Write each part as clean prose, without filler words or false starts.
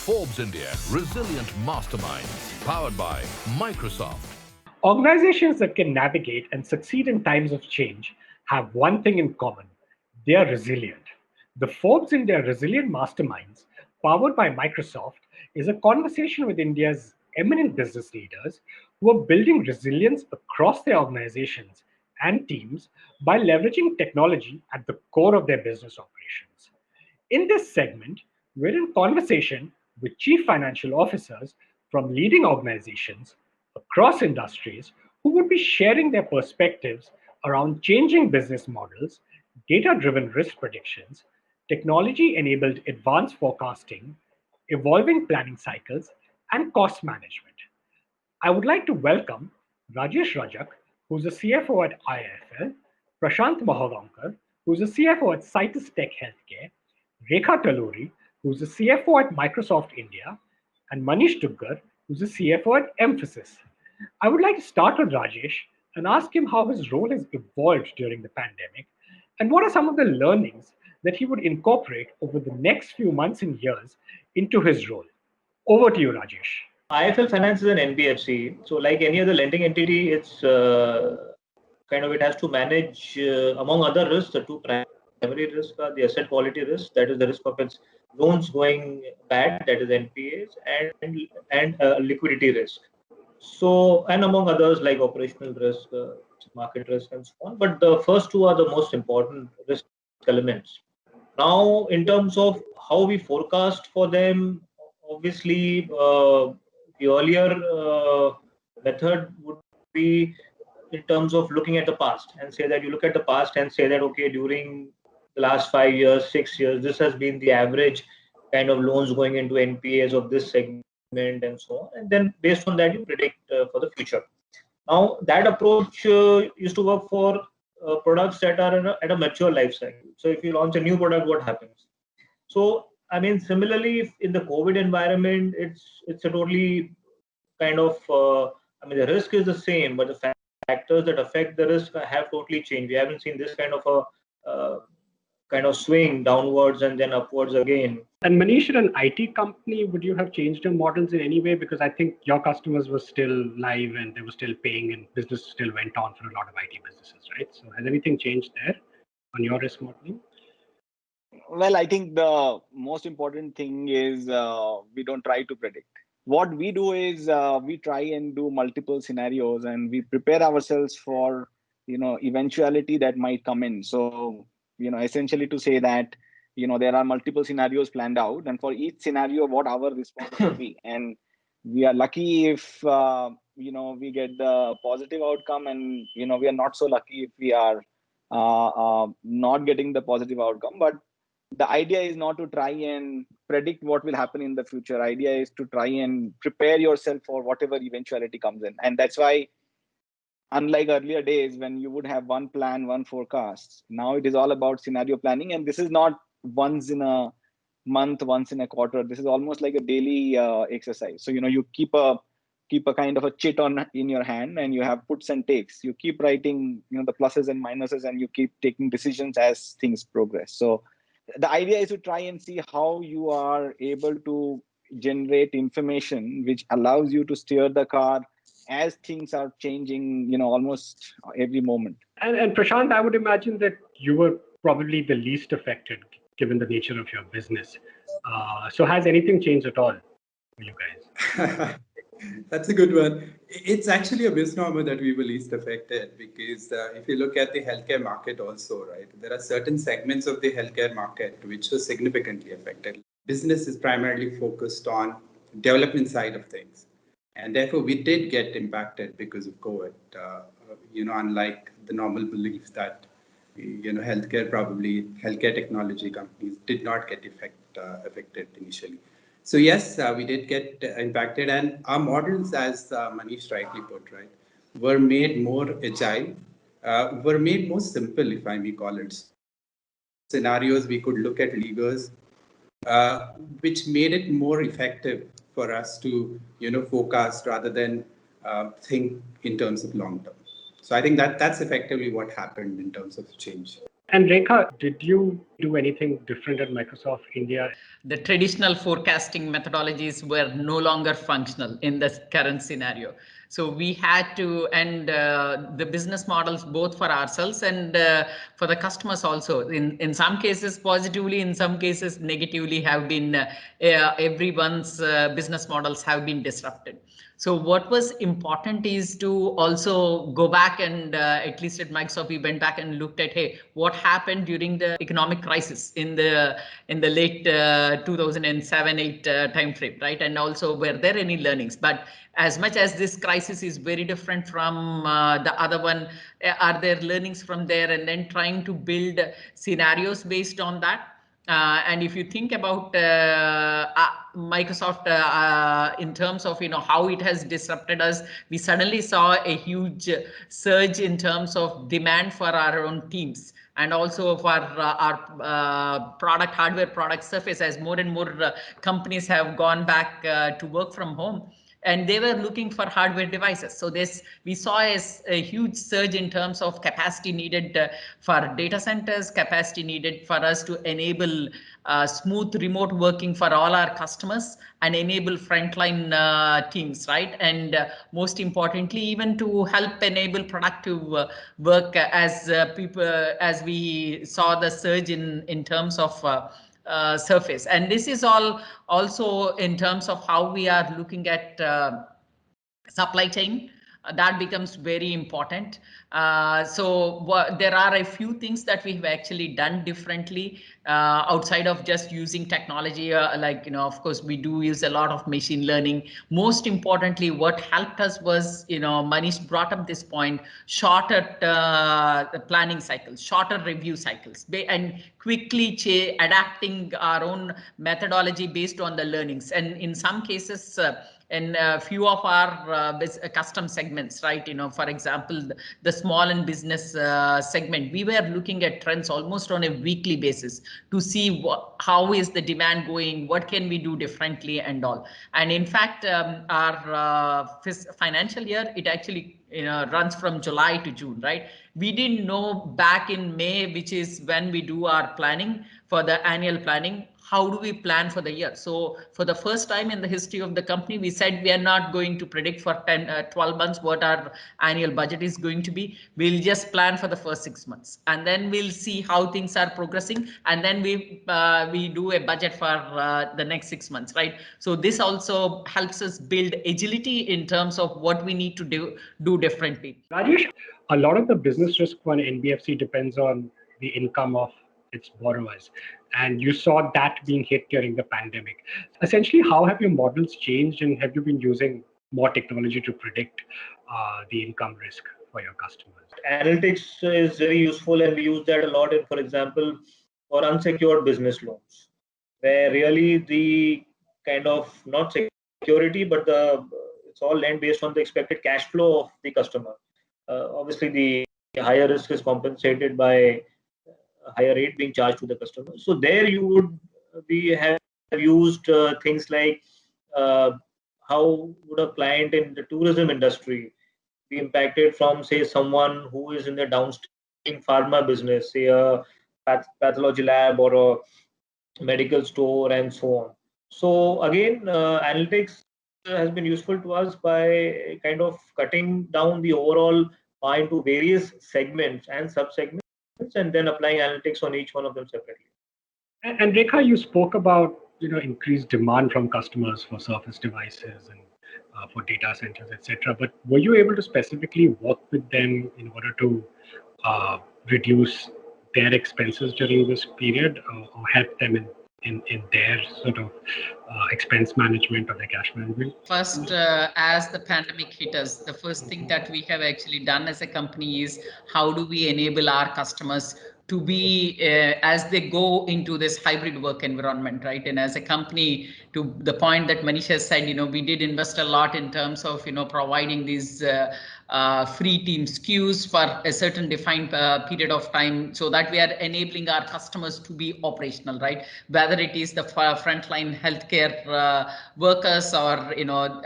Forbes India Resilient Masterminds, powered by Microsoft. Organizations that can navigate and succeed in times of change have one thing in common: they are resilient. The Forbes India Resilient Masterminds, powered by Microsoft, is a conversation with India's eminent business leaders who are building resilience across their organizations and teams by leveraging technology at the core of their business operations. In this segment, we're in conversation with chief financial officers from leading organizations across industries who would be sharing their perspectives around changing business models, data driven risk predictions, technology enabled advanced forecasting, evolving planning cycles, and cost management. I would like to welcome Rajesh Rajak, who's a CFO at IIFL, Prashant Mahagaonkar, who's a CFO at Citius Tech Healthcare, Rekha Talluri, who's the CFO at Microsoft India, and Manish Dugar, who's the CFO at Mphasis. I would like to start with Rajesh and ask him how his role has evolved during the pandemic and what are some of the learnings that he would incorporate over the next few months and years into his role. Over to you, Rajesh. IIFL Finance is an NBFC, so like any other lending entity, it's it has to manage, among other risks, the two primary risks are the asset quality risk, that is the risk of its loans going bad, that is NPAs, and liquidity risk. So, and among others like operational risk, market risk, and so on. But the first two are the most important risk elements. Now, in terms of how we forecast for them, obviously, the earlier method would be in terms of looking at the past and say that you look at the past and say that, okay, during the last 5 years, 6 years, this has been the average kind of loans going into NPAs of this segment and so on. And then based on that, you predict for the future. Now, that approach used to work for products that are at a mature life cycle. So if you launch a new product, what happens? So, I mean, similarly, in the COVID environment, it's a totally kind of, the risk is the same, but the factors that affect the risk have totally changed. We haven't seen this kind of a swing downwards and then upwards again. And Manish, at an IT company, would you have changed your models in any way? Because I think your customers were still live and they were still paying and business still went on for a lot of IT businesses, right? So has anything changed there on your risk modeling? Well, I think the most important thing is we don't try to predict. What we do is we try and do multiple scenarios and we prepare ourselves for, eventuality that might come in. So, essentially to say that, there are multiple scenarios planned out, and for each scenario, what our response will be. And we are lucky if, we get the positive outcome, and, we are not so lucky if we are not getting the positive outcome. But the idea is not to try and predict what will happen in the future. Idea is to try and prepare yourself for whatever eventuality comes in. And that's why, unlike earlier days when you would have one plan, one forecast, now it is all about scenario planning. And this is not once in a month, once in a quarter. This is almost like a daily exercise. So, you keep a kind of a chit in your hand, and you have puts and takes. You keep writing, the pluses and minuses, and you keep taking decisions as things progress. So the idea is to try and see how you are able to generate information which allows you to steer the car as things are changing, almost every moment. And Prashant, I would imagine that you were probably the least affected given the nature of your business. So has anything changed at all for you guys? That's a good one. It's actually a misnomer that we were least affected because if you look at the healthcare market also, right, there are certain segments of the healthcare market which are significantly affected. Business is primarily focused on development side of things. And therefore, we did get impacted because of COVID, unlike the normal belief that, healthcare technology companies did not get affected initially. So yes, we did get impacted, and our models, as Manish rightly put, right, were made more agile, were made more simple, if I may call it. Scenarios we could look at levers, which made it more effective for us to, forecast rather than think in terms of long term. So I think that's effectively what happened in terms of change. And Rekha, did you do anything different at Microsoft India? The traditional forecasting methodologies were no longer functional in the current scenario. So we had to, and the business models both for ourselves and for the customers also, in some cases positively, in some cases negatively, have been everyone's business models have been disrupted. So what was important is to also go back and at least at Microsoft, we went back and looked at, hey, what happened during the economic crisis in the late 2007-8 timeframe, right? And also, were there any learnings? But as much as this crisis is very different from the other one, are there learnings from there? And then trying to build scenarios based on that. And if you think about Microsoft in terms of how it has disrupted us, we suddenly saw a huge surge in terms of demand for our own teams, and also for our hardware product surface, as more and more companies have gone back to work from home, and they were looking for hardware devices. So we saw a huge surge in terms of capacity needed for data centers, capacity needed for us to enable smooth remote working for all our customers and enable frontline teams, right? And most importantly, even to help enable productive work as we saw the surge in terms of surface. And this is all also in terms of how we are looking at supply chain. That becomes very important. There are a few things that we have actually done differently outside of just using technology. Of course, we do use a lot of machine learning. Most importantly, what helped us was, Manish brought up this point, shorter planning cycles, shorter review cycles, and quickly adapting our own methodology based on the learnings. And in some cases, in a few of our custom segments, right? For example, the small and business segment, we were looking at trends almost on a weekly basis to see how is the demand going, what can we do differently and all. And in fact, our financial year, it actually runs from July to June, right? We didn't know back in May, which is when we do our planning for the annual planning, how do we plan for the year? So for the first time in the history of the company, we said we are not going to predict for 12 months what our annual budget is going to be. We'll just plan for the first 6 months, and then we'll see how things are progressing, and then we do a budget for the next 6 months, right? So this also helps us build agility in terms of what we need to do differently. Rajesh, a lot of the business risk for an NBFC depends on the income of its borrowers. And you saw that being hit during the pandemic. Essentially, how have your models changed, and have you been using more technology to predict the income risk for your customers? Analytics is very useful, and we use that a lot in, for example, for unsecured business loans, where really the kind of not security, but it's all lent based on the expected cash flow of the customer. Obviously, the higher risk is compensated by higher rate being charged to the customer. So there you would have used things like how would a client in the tourism industry be impacted from, say, someone who is in the downstream pharma business, say a pathology lab or a medical store and so on. So again, analytics has been useful to us by kind of cutting down the overall pie into various segments and sub-segments, and then applying analytics on each one of them separately. And Rekha, you spoke about increased demand from customers for Surface devices and for data centers, etc. But were you able to specifically work with them in order to reduce their expenses during this period, or help them in their sort of expense management or their cash management? First, as the pandemic hit us, the first thing that we have actually done as a company is how do we enable our customers to be as they go into this hybrid work environment, right? And as a company, to the point that Manish has said, we did invest a lot in terms of providing these free Teams queues for a certain defined period of time, so that we are enabling our customers to be operational, right? Whether it is the frontline healthcare workers, or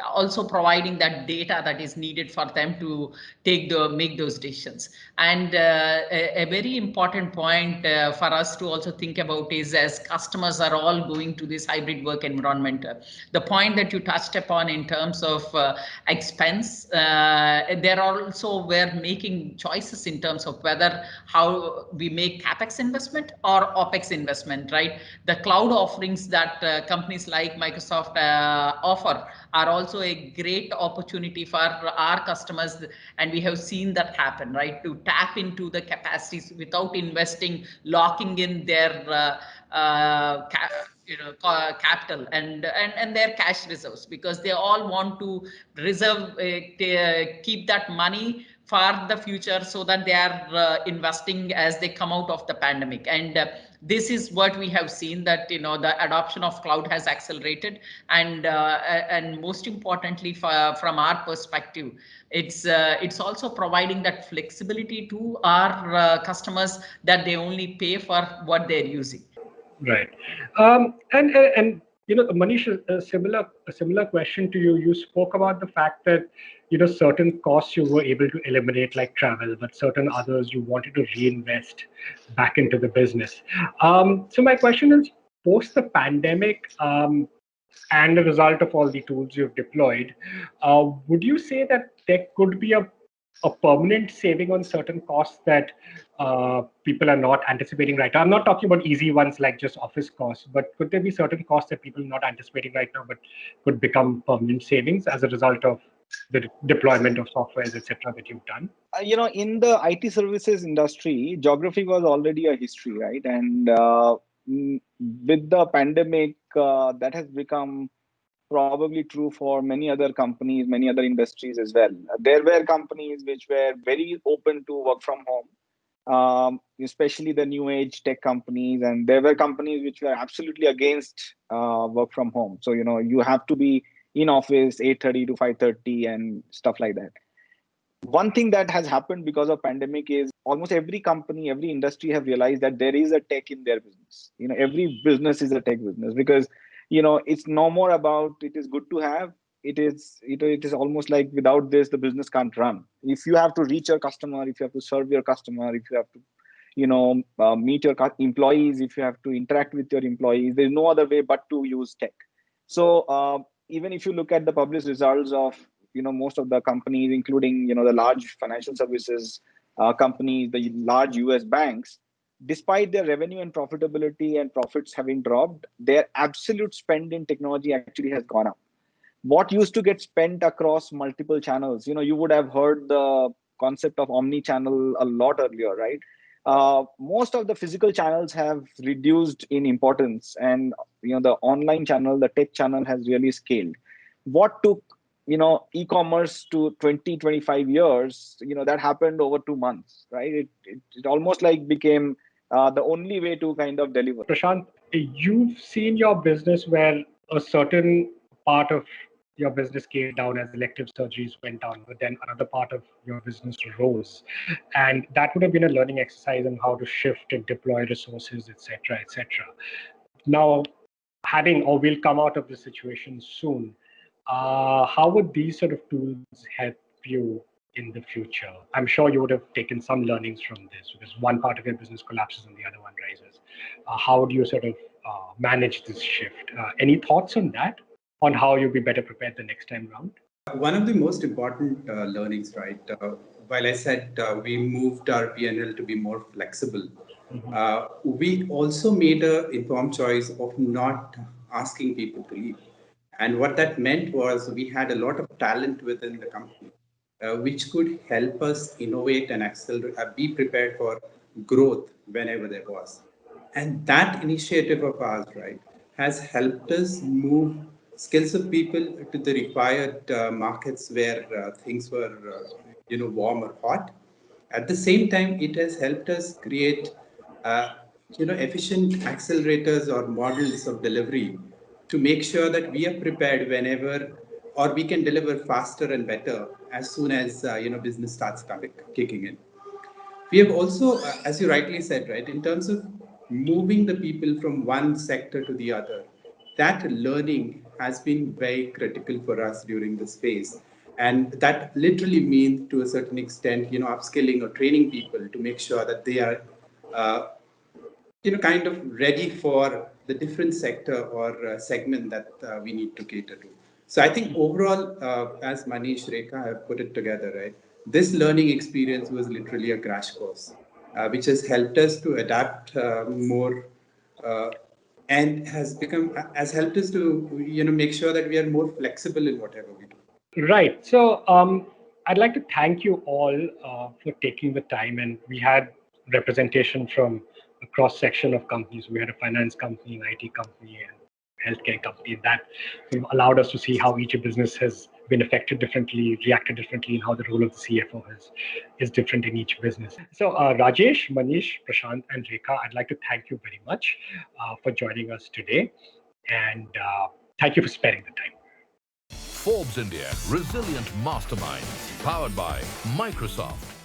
also providing that data that is needed for them to make those decisions. And a very important point for us to also think about is, as customers are all going to this hybrid work environment, the point that you touched upon in terms of expense, they're also we're making choices in terms of whether how we make capex investment or opex investment, right? The cloud offerings that companies like Microsoft offer are also a great opportunity for our customers, and we have seen that happen, right? To tap into the capacities without investing, locking in their capital and their cash reserves, because they all want to reserve, keep that money for the future, so that they are investing as they come out of the pandemic. And this is what we have seen, that the adoption of cloud has accelerated, and most importantly, from our perspective, it's also providing that flexibility to our customers, that they only pay for what they're using. Right. And Manish, a similar question to you. You spoke about the fact that certain costs you were able to eliminate, like travel, but certain others you wanted to reinvest back into the business. So my question is, post the pandemic, and the result of all the tools you've deployed, would you say that there could be a permanent saving on certain costs that people are not anticipating right now? I'm not talking about easy ones like just office costs, but could there be certain costs that people are not anticipating right now, but could become permanent savings as a result of the deployment of softwares, etc., that you've done? In the IT services industry, geography was already a history, right? And with the pandemic, that has become probably true for many other companies, many other industries as well. There were companies which were very open to work from home, especially the new age tech companies, and there were companies which were absolutely against work from home. So you have to be in office 8:30 to 5:30 and stuff like that. One thing that has happened because of pandemic is almost every company, every industry have realized that there is a tech in their business. Every business is a tech business, because it's no more about it is good to have. It is almost like without this the business can't run. If you have to reach your customer, if you have to serve your customer, if you have to meet your employees, if you have to interact with your employees, there's no other way but to use tech. So even if you look at the published results of most of the companies, including the large financial services companies, the large US banks, despite their revenue and profitability and profits having dropped, their absolute spend in technology actually has gone up. What used to get spent across multiple channels, you would have heard the concept of omni-channel a lot earlier, right? Most of the physical channels have reduced in importance, and the online channel, the tech channel, has really scaled. What took e-commerce to 20-25 years, that happened over 2 months, right? It almost like became the only way to kind of deliver. Prashant, you've seen your business where a certain part of your business came down as elective surgeries went down, but then another part of your business rose. And that would have been a learning exercise on how to shift and deploy resources, etc., etc. Now, we'll come out of this situation soon. How would these sort of tools help you in the future? I'm sure you would have taken some learnings from this, because one part of your business collapses and the other one rises. How do you sort of manage this shift? Any thoughts on that, on how you'll be better prepared the next time round? One of the most important learnings, right? While I said we moved our P&L to be more flexible, we also made an informed choice of not asking people to leave. And what that meant was we had a lot of talent within the company, which could help us innovate and accelerate, be prepared for growth whenever there was. And that initiative of ours, right, has helped us move skills of people to the required markets where things were, warm or hot. At the same time, it has helped us create, efficient accelerators or models of delivery to make sure that we are prepared whenever or we can deliver faster and better as soon as business starts kicking in. We have also, as you rightly said, right, in terms of moving the people from one sector to the other, that learning has been very critical for us during this phase. And that literally means, to a certain extent, upskilling or training people to make sure that they are, uh, kind of ready for the different sector or segment that we need to cater to. So I think overall, as Manish, Rekha have put it together, right, this learning experience was literally a crash course, which has helped us to adapt more, uh, and has helped us to make sure that we are more flexible in whatever we do. Right. So I'd like to thank you all for taking the time. And we had representation from a cross section of companies. We had a finance company, an IT company, and healthcare company. That sort of allowed us to see how each business has been affected differently, reacted differently, and how the role of the CFO is different in each business. So Rajesh, Manish, Prashant, and Rekha, I'd like to thank you very much for joining us today. And thank you for sparing the time. Forbes India Resilient Masterminds, powered by Microsoft.